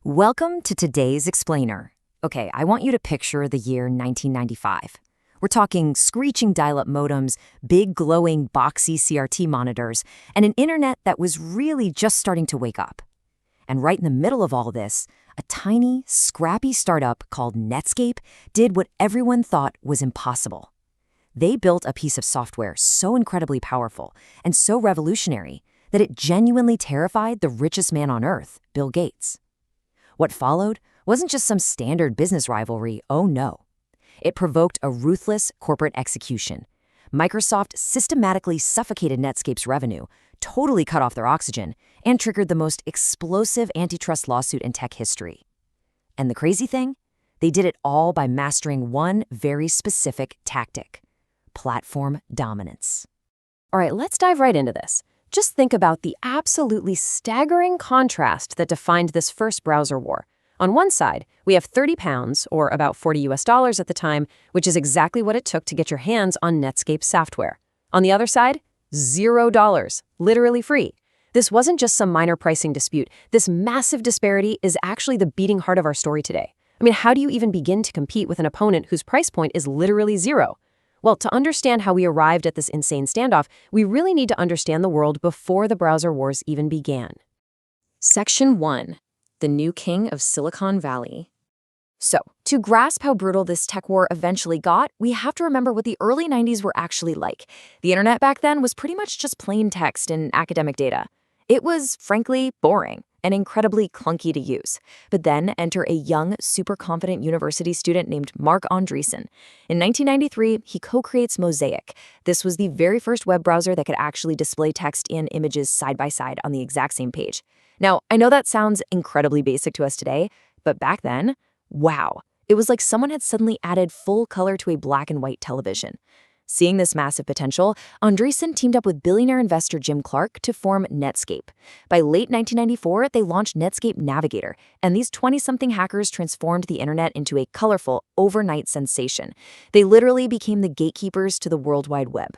Welcome to today's Explainer. Okay, I want you to picture the year 1995. We're talking screeching dial-up modems, big glowing boxy CRT monitors, and an internet that was really just starting to wake up. And right in the middle of all this, a tiny, scrappy startup called Netscape did what everyone thought was impossible. They built a piece of software so incredibly powerful and so revolutionary that it genuinely terrified the richest man on earth, Bill Gates. What followed wasn't just some standard business rivalry, oh no. It provoked a ruthless corporate execution. Microsoft systematically suffocated Netscape's revenue, totally cut off their oxygen, and triggered the most explosive antitrust lawsuit in tech history. And the crazy thing? They did it all by mastering one very specific tactic: platform dominance. All right, let's dive right into this. Just think about the absolutely staggering contrast that defined this first browser war. On one side, we have 30 pounds, or about $40 at the time, which is exactly what it took to get your hands on Netscape software. On the other side, $0, literally free. This wasn't just some minor pricing dispute. This massive disparity is actually the beating heart of our story today. I mean, how do you even begin to compete with an opponent whose price point is literally zero? Well, to understand how we arrived at this insane standoff, we really need to understand the world before the browser wars even began. Section 1. The New King of Silicon Valley. So, to grasp how brutal this tech war eventually got, we have to remember what the early 90s were actually like. The internet back then was pretty much just plain text and academic data. It was, frankly, boring and incredibly clunky to use. But then enter a young, super confident university student named Marc Andreessen. In 1993, he co-creates Mosaic. This was the very first web browser that could actually display text and images side by side on the exact same page. Now, I know that sounds incredibly basic to us today, but back then, wow, it was like someone had suddenly added full color to a black and white television. Seeing this massive potential, Andreessen teamed up with billionaire investor Jim Clark to form Netscape. By late 1994, they launched Netscape Navigator, and these 20-something hackers transformed the internet into a colorful, overnight sensation. They literally became the gatekeepers to the World Wide Web.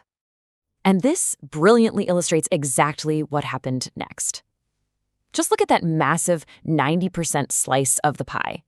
And this brilliantly illustrates exactly what happened next. Just look at that massive 90% slice of the pie.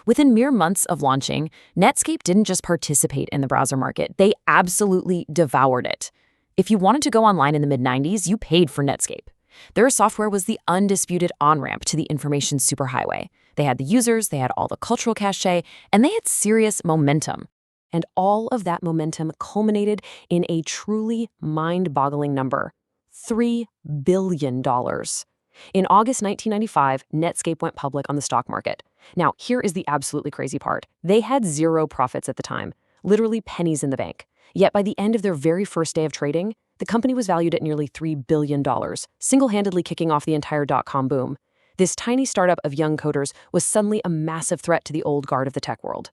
Within mere months of launching, Netscape didn't just participate in the browser market, they absolutely devoured it. If you wanted to go online in the mid-90s, you paid for Netscape. Their software was the undisputed on-ramp to the information superhighway. They had the users, they had all the cultural cachet, and they had serious momentum. And all of that momentum culminated in a truly mind-boggling number: $3 billion. In August 1995, Netscape went public on the stock market. Now, here is the absolutely crazy part. They had zero profits at the time, literally pennies in the bank. Yet by the end of their very first day of trading, the company was valued at nearly $3 billion, single-handedly kicking off the entire dot-com boom. This tiny startup of young coders was suddenly a massive threat to the old guard of the tech world.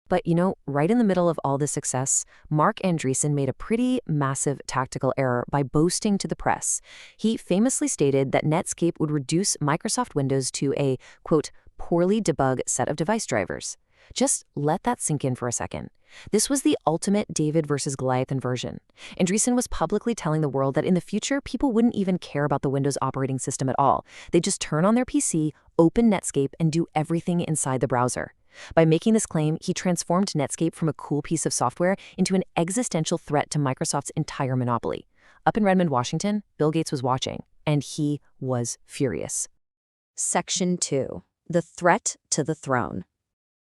But right in the middle of all this success, Marc Andreessen made a pretty massive tactical error by boasting to the press. He famously stated that Netscape would reduce Microsoft Windows to a, quote, poorly debugged set of device drivers. Just let that sink in for a second. This was the ultimate David versus Goliath inversion. Andreessen was publicly telling the world that in the future, people wouldn't even care about the Windows operating system at all. They'd just turn on their PC, open Netscape, and do everything inside the browser. By making this claim, he transformed Netscape from a cool piece of software into an existential threat to Microsoft's entire monopoly. Up in Redmond, Washington, Bill Gates was watching, and he was furious. Section 2. The Threat to the Throne.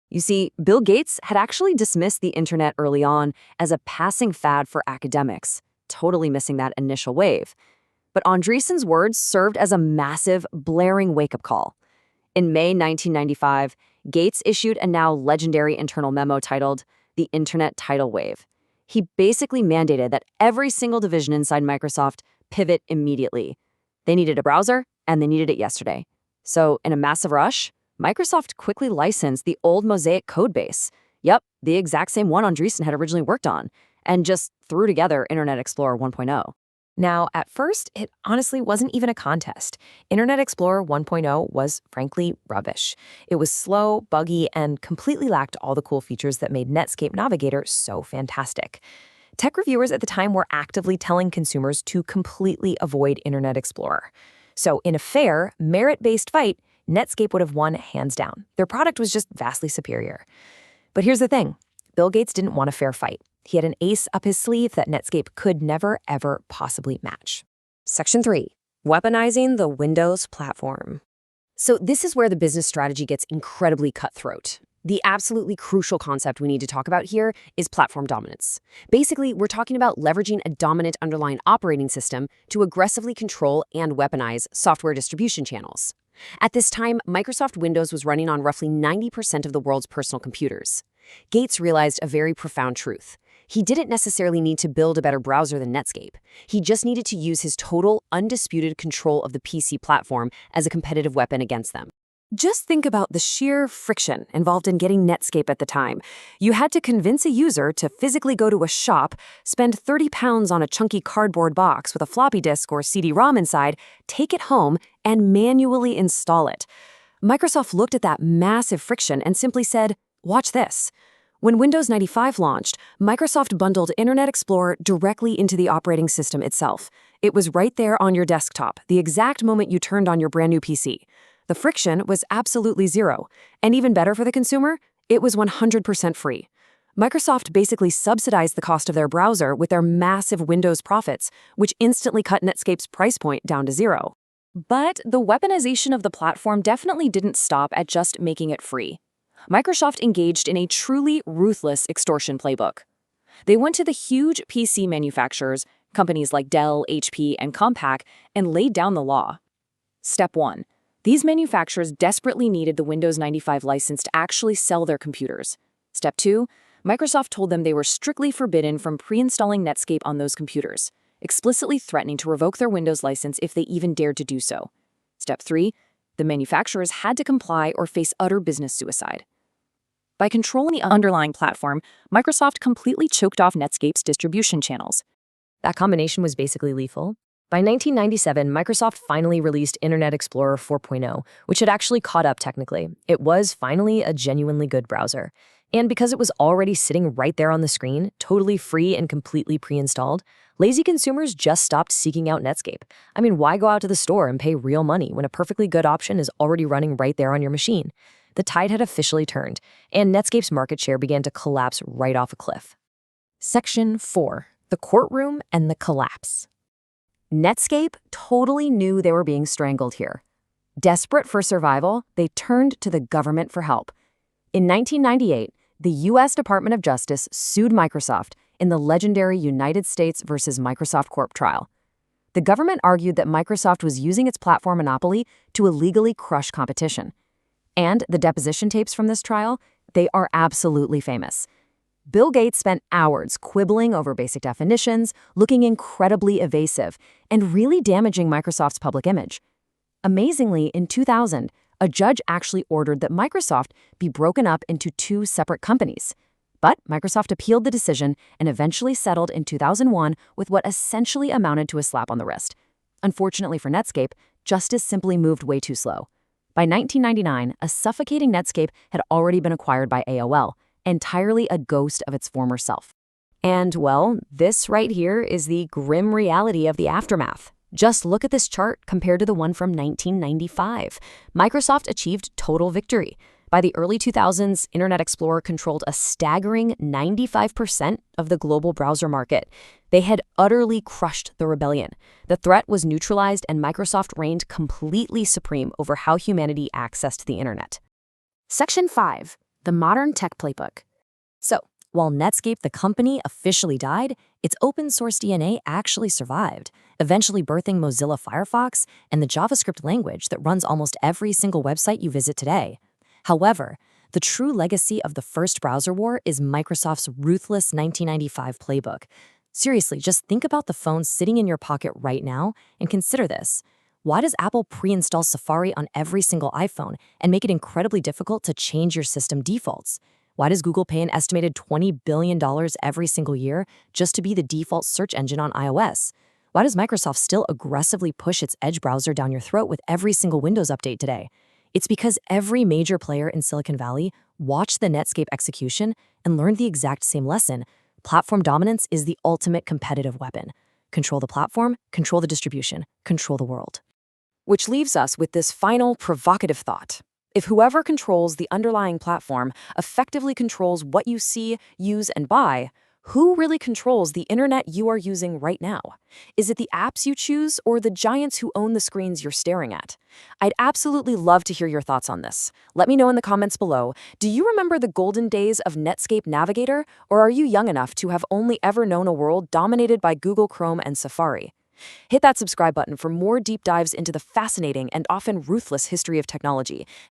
You see, Bill Gates had actually dismissed the internet early on as a passing fad for academics, totally missing that initial wave. But Andreessen's words served as a massive, blaring wake-up call. In May 1995, Gates issued a now legendary internal memo titled The Internet Tidal Wave. He basically mandated that every single division inside Microsoft pivot immediately. They needed a browser, and they needed it yesterday. So, in a massive rush, Microsoft quickly licensed the old Mosaic codebase. Yep, the exact same one Andreessen had originally worked on, and just threw together Internet Explorer 1.0. Now, at first, it honestly wasn't even a contest. Internet Explorer 1.0 was, frankly, rubbish. It was slow, buggy, and completely lacked all the cool features that made Netscape Navigator so fantastic. Tech reviewers at the time were actively telling consumers to completely avoid Internet Explorer. So, in a fair, merit-based fight, Netscape would have won hands down. Their product was just vastly superior. But here's the thing. Bill Gates didn't want a fair fight. He had an ace up his sleeve that Netscape could never, ever possibly match. Section 3. Weaponizing the Windows platform. So this is where the business strategy gets incredibly cutthroat. The absolutely crucial concept we need to talk about here is platform dominance. Basically, we're talking about leveraging a dominant underlying operating system to aggressively control and weaponize software distribution channels. At this time, Microsoft Windows was running on roughly 90% of the world's personal computers. Gates realized a very profound truth. He didn't necessarily need to build a better browser than Netscape. He just needed to use his total, undisputed control of the PC platform as a competitive weapon against them. Just think about the sheer friction involved in getting Netscape at the time. You had to convince a user to physically go to a shop, spend £30 on a chunky cardboard box with a floppy disk or CD-ROM inside, take it home, and manually install it. Microsoft looked at that massive friction and simply said, "Watch this." When Windows 95 launched, Microsoft bundled Internet Explorer directly into the operating system itself. It was right there on your desktop, the exact moment you turned on your brand new PC. The friction was absolutely zero. And even better for the consumer, it was 100% free. Microsoft basically subsidized the cost of their browser with their massive Windows profits, which instantly cut Netscape's price point down to zero. But the weaponization of the platform definitely didn't stop at just making it free. Microsoft engaged in a truly ruthless extortion playbook. They went to the huge PC manufacturers, companies like Dell, HP, and Compaq, and laid down the law. Step 1. These manufacturers desperately needed the Windows 95 license to actually sell their computers. Step 2. Microsoft told them they were strictly forbidden from pre-installing Netscape on those computers, explicitly threatening to revoke their Windows license if they even dared to do so. Step 3. The manufacturers had to comply or face utter business suicide. By controlling the underlying platform, Microsoft completely choked off Netscape's distribution channels. That combination was basically lethal. By 1997, Microsoft finally released Internet Explorer 4.0, which had actually caught up technically. It was finally a genuinely good browser. And because it was already sitting right there on the screen, totally free and completely pre-installed, lazy consumers just stopped seeking out Netscape. I mean, why go out to the store and pay real money when a perfectly good option is already running right there on your machine? The tide had officially turned, and Netscape's market share began to collapse right off a cliff. Section 4. The Courtroom and the Collapse. Netscape totally knew they were being strangled here. Desperate for survival, they turned to the government for help. In 1998, the U.S. Department of Justice sued Microsoft in the legendary United States versus Microsoft Corp trial. The government argued that Microsoft was using its platform monopoly to illegally crush competition. And the deposition tapes from this trial, they are absolutely famous. Bill Gates spent hours quibbling over basic definitions, looking incredibly evasive, and really damaging Microsoft's public image. Amazingly, in 2000, a judge actually ordered that Microsoft be broken up into two separate companies. But Microsoft appealed the decision and eventually settled in 2001 with what essentially amounted to a slap on the wrist. Unfortunately for Netscape, justice simply moved way too slow. By 1999, a suffocating Netscape had already been acquired by AOL, entirely a ghost of its former self. And, well, this right here is the grim reality of the aftermath. Just look at this chart compared to the one from 1995. Microsoft achieved total victory. By the early 2000s, Internet Explorer controlled a staggering 95% of the global browser market. They had utterly crushed the rebellion. The threat was neutralized, and Microsoft reigned completely supreme over how humanity accessed the internet. Section 5. The Modern Tech Playbook. So, while Netscape the company officially died, its open source DNA actually survived, eventually birthing Mozilla Firefox and the JavaScript language that runs almost every single website you visit today. However, the true legacy of the first browser war is Microsoft's ruthless 1995 playbook. Seriously, just think about the phone sitting in your pocket right now and consider this. Why does Apple pre-install Safari on every single iPhone and make it incredibly difficult to change your system defaults? Why does Google pay an estimated $20 billion every single year just to be the default search engine on iOS? Why does Microsoft still aggressively push its Edge browser down your throat with every single Windows update today? It's because every major player in Silicon Valley watched the Netscape execution and learned the exact same lesson. Platform dominance is the ultimate competitive weapon. Control the platform, control the distribution, control the world. Which leaves us with this final provocative thought. If whoever controls the underlying platform effectively controls what you see, use, and buy, who really controls the internet you are using right now? Is it the apps you choose or the giants who own the screens you're staring at? I'd absolutely love to hear your thoughts on this. Let me know in the comments below. Do you remember the golden days of Netscape Navigator, or are you young enough to have only ever known a world dominated by Google Chrome and Safari? Hit that subscribe button for more deep dives into the fascinating and often ruthless history of technology.